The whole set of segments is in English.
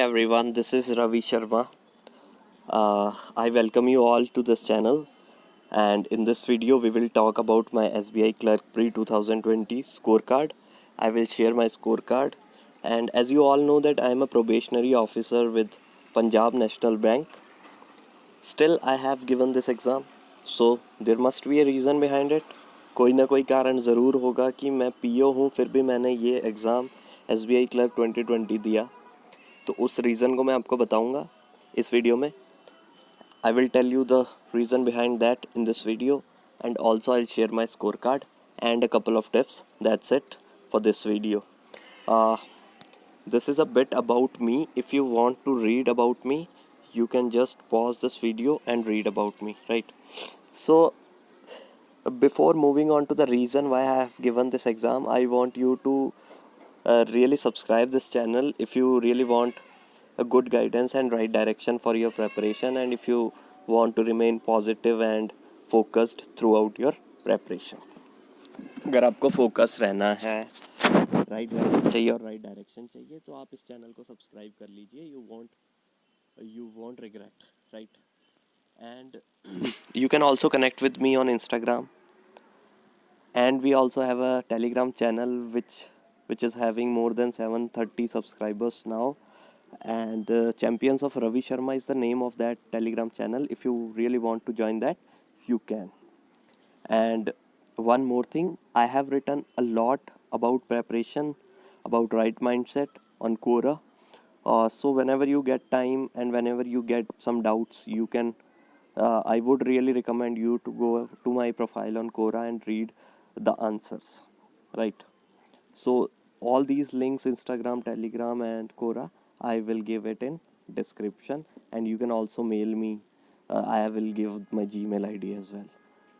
Everyone, this is Ravi Sharma. I welcome you all to this channel, and in this video we will talk about my SBI Clerk Pre 2020 scorecard. I will share my scorecard, and as you all know that I am a probationary officer with Punjab National Bank. Still I have given this exam, so there must be a reason behind it. कोई ना कोई कारण ज़रूर होगा कि मैं PO हूँ फिर भी मैंने ये एग्ज़ाम SBI Clerk 2020 दिया. तो उस रीज़न को मैं आपको बताऊंगा इस वीडियो में. I will tell you the reason behind that in this video, and also I'll share my scorecard and a couple of tips. That's it for this video. Uh, this is a bit about me. If you want to read about me, you can just pause this video and read about me, right? So, before moving on to the reason why I have given this exam, I want you to really subscribe this channel if you really want a good guidance and right direction for your preparation, and if you want to remain positive and focused throughout your preparation. अगर आपको focus रहना है, right guidance चाहिए और right direction चाहिए, तो आप इस चैनल को सब्सक्राइब कर लीजिए. You want regret, right. And you can also connect with me on Instagram, and we also have a Telegram channel which is having more than 730 subscribers now. And Champions of Ravi Sharma is the name of that Telegram channel. If you really want to join that, you can. And one more thing, I have written a lot about preparation, about right mindset on Quora. So whenever you get time and whenever you get some doubts, you can I would really recommend you to go to my profile on Quora and read the answers, right? So all these links, Instagram, Telegram and Quora, I will give it in description, and you can also mail me. I will give my Gmail ID as well.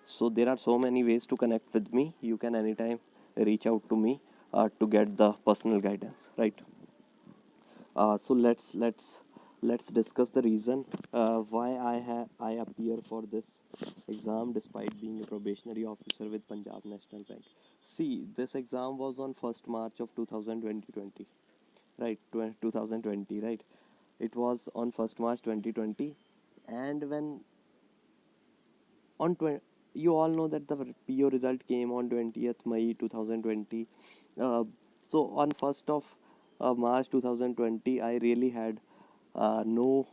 So there are so many ways to connect with me. You can anytime reach out to me to get the personal guidance, right? So let's discuss the reason why I appear for this exam despite being a probationary officer with Punjab National Bank. See, this exam was on 1st March of 2020, right? 2020, right? It was on 1st March 2020, and when on 20, you all know that the PO result came on 20th May 2020. Uh, so on 1st of March 2020, I really had no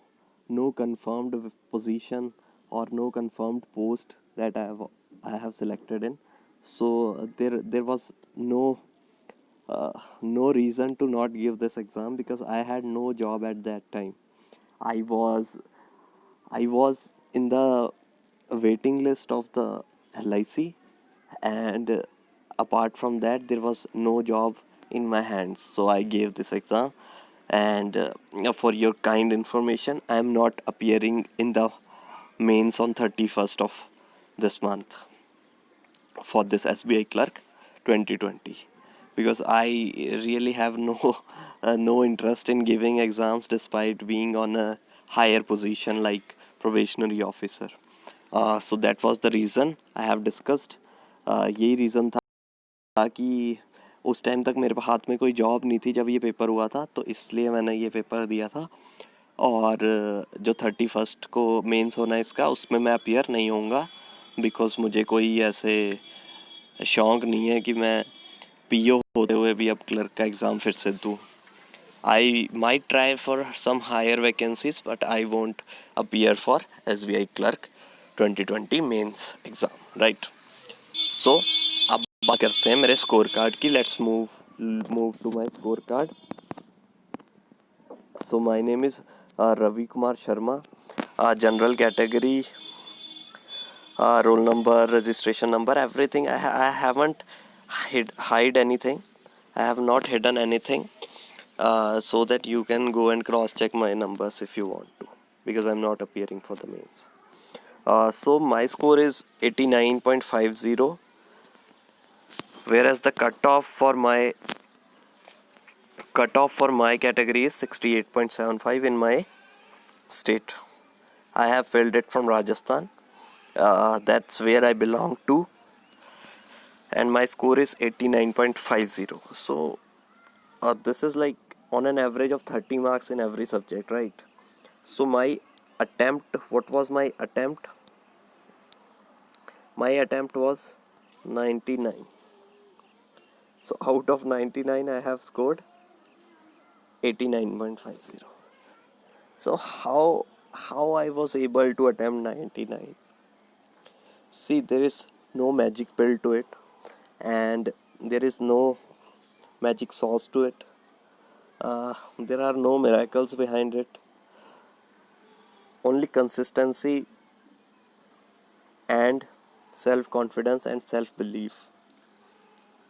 confirmed position or no confirmed post that I have selected in. So there was no reason to not give this exam because I had no job at that time. I was I was in the waiting list of the LIC, and apart from that, there was no job in my hands. So I gave this exam. And for your kind information, I am not appearing in the mains on 31st of this month for this SBI Clerk 2020 because I really have no interest in giving exams despite being on a higher position like probationary officer. So that was the reason I have discussed. यही reason था कि उस time तक मेरे हाथ में कोई job नहीं थी जब ये पेपर हुआ था, तो इसलिए मैंने ये पेपर दिया था. और जो 31st को मेंस होना है इसका, उसमें मैं अपीयर नहीं होऊंगा बिकॉज मुझे कोई ऐसे शौक़ नहीं है कि मैं पीओ होते हुए भी अब क्लर्क का एग्ज़ाम फिर से दूँ. I might try for some higher vacancies, but I won't appear for SBI Clerk 2020 mains exam, right? So अब बात करते हैं मेरे स्कोर कार्ड की. Let's move to my scorecard. So my name is Ravi Kumar Sharma. General category, roll number, registration number, everything. I haven't hide anything. I have not hidden anything. So that you can go and cross check my numbers if you want to, because I'm not appearing for the mains. So my score is 89.50, whereas the cutoff for my category is 68.75 in my state. I have filled it from Rajasthan. That's where I belong to, and my score is 89.50. So this is like on an average of 30 marks in every subject, right? So my attempt, what was my attempt? My attempt was 99. So out of 99 I have scored 89.50. So how I was able to attempt 99? See, there is no magic pill to it, and there is no magic sauce to it. There are no miracles behind it. Only consistency and self confidence and self belief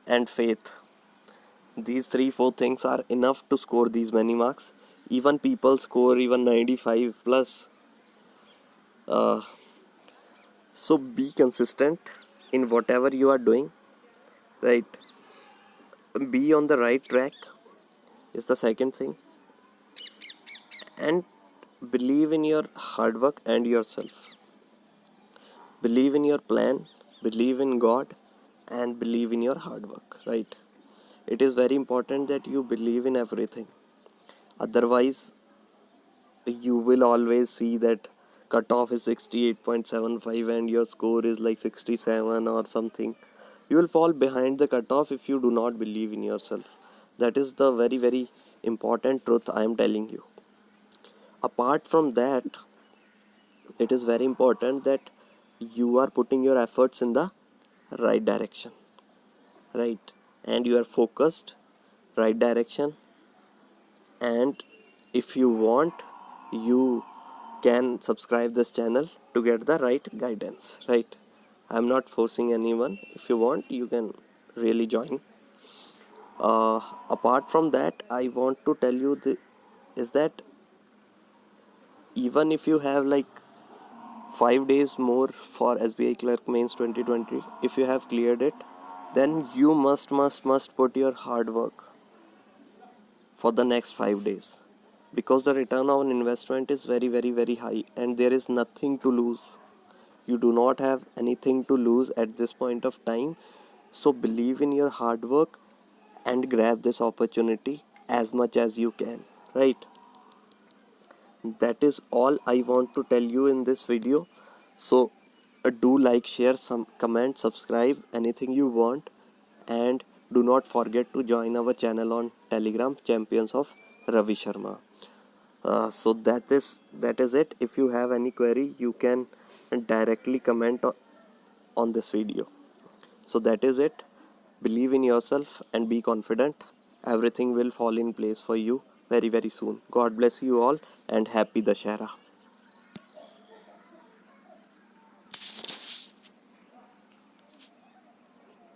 and faith. These 3 4 things are enough to score these many marks. Even people score even 95 plus. Uh, so be consistent in whatever you are doing, right? Be on the right track is the second thing, and believe in your hard work and yourself. Believe in your plan, believe in God, and believe in your hard work, right? It is very important that you believe in everything. Otherwise, you will always see that cutoff is 68.75 and your score is like 67 or something. You will fall behind the cutoff if you do not believe in yourself. That is the very, very important truth I am telling you. Apart from that, it is very important that you are putting your efforts in the right direction, right? And you are focused, right direction. And if you want, you can subscribe this channel to get the right guidance, right? I'm not forcing anyone. If you want, you can really join. Apart from that, I want to tell you is that even if you have like 5 days more for SBI Clerk Mains 2020, if you have cleared it, then you must put your hard work for the next 5 days, because the return on investment is very, very, very high and there is nothing to lose. You do not have anything to lose at this point of time. So believe in your hard work and grab this opportunity as much as you can, right? That is all I want to tell you in this video. So do like, share, some comment, subscribe, anything you want, and do not forget to join our channel on Telegram, Champions of Ravi Sharma. So that is it. If you have any query, you can directly comment on this video. So that is it. Believe in yourself and be confident. Everything will fall in place for you very, very soon. God bless you all and happy Dashera.